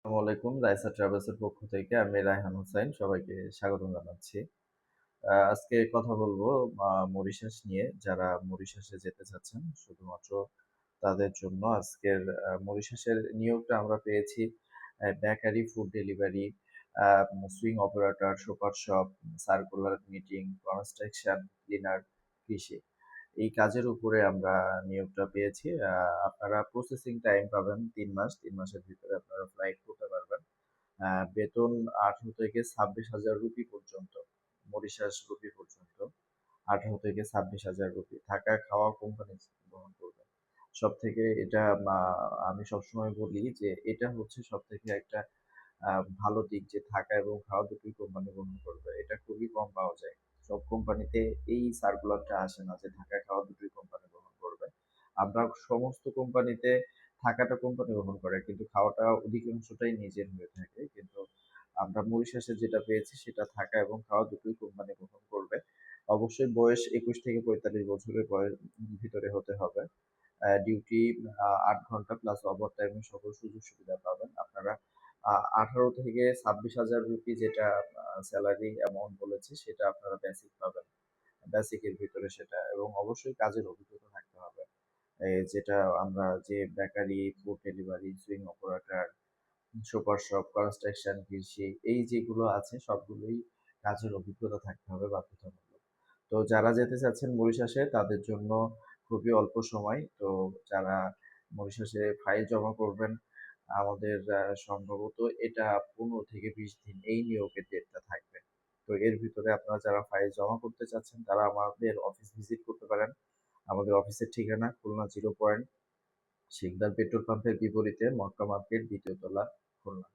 আসসালামু আলাইকুম। রাইসা ট্রাভেলস এর পক্ষ থেকে আমি রায়হান হোসাইন সবাইকে স্বাগতম জানাচ্ছি। আজকে কথা বলবো মরিশাস নিয়ে। যারা মরিশাসে যেতে চাচ্ছেন শুধুমাত্র তাদের জন্য আজকের মরিশাসের নিয়োগটা আমরা পেয়েছি bakery, food delivery, swing operator, super shop, circular meeting, construction, cleaner, কৃষি। এই কাজের উপরে আমরা নিয়োগটা পেয়েছি। আপনারা প্রসেসিং টাইম পাবেন ৩ মাস। ৩ মাসের ভিতরে আপনারা ফ্লাইট করতে পারবেন। বেতন ১৮ থেকে ২৬,০০০ রুপি পর্যন্ত, মরিশাস রুপি পর্যন্ত। ১৮ থেকে ২৬,০০০ রুপি। থাকা খাওয়া কোম্পানি বহন করবে। সবথেকে এটা আমি সবসময় বলি যে এটা হচ্ছে সবথেকে একটা ভালো দিক যে থাকা এবং খাওয়া দুটোই কোম্পানি বহন করবে। এটা খুবই কম পাওয়া যায়। সব কোম্পানিতে এই সার্কুলারটা আসে না যে থাকা খাওয়া দুটোই কোম্পানি বহন করবে। আমরা সমস্ত কোম্পানিতে থাকাটা কোম্পানি বহন করে কিন্তু খাওয়াটা অধিকাংশটাই নিজের হয়ে থাকে। কিন্তু আমরা মরিশাসে যেটা পেয়েছি সেটা থাকা এবং খাওয়া দুটোই কোম্পানি বহন করবে। অবশ্যই বয়স ২১ থেকে ৪৫ বছরের ভিতরে হতে হবে। ডিউটি ৮ ঘন্টা প্লাস ওভারটাইম এর সকল সুযোগ সুবিধা পাবেন। আপনারা ১৮ থেকে ২৬,০০০ রুপি যেটা সেলারি অ্যামাউন্ট বলেছি সেটা আপনারা বেসিক পাবেন। বেসিকের ভিতরে সেটা এবং অবশ্যই কাজের অভিজ্ঞতা থাকতে হবে। যেটা আমরা যে bakery, food delivery, swing operator, super shop, construction, কৃষি এই যেগুলো আছে সবগুলোই কাজের অভিজ্ঞতা থাকতে হবে বাধ্যতামূলক। তো যারা যেতে চাচ্ছেন মরিশাসে তাদের জন্য খুবই অল্প সময়। তো যারা মরিশাসে ফাইল জমা করবেন আমাদের সম্ভবত এটা ১৫ থেকে ২০ দিন এই নিয়োগের ডেটটা থাকবে। তো এর ভিতরে আপনারা যারা ফাইল জমা করতে চাচ্ছেন তারা আমাদের অফিস ভিজিট করতে পারেন। আমাদের অফিসের ঠিকানা Khulna zero point Sikder petrol পাম্পের বিপরীতে মক্কা মার্কেট ২য় তলা, খুলনা।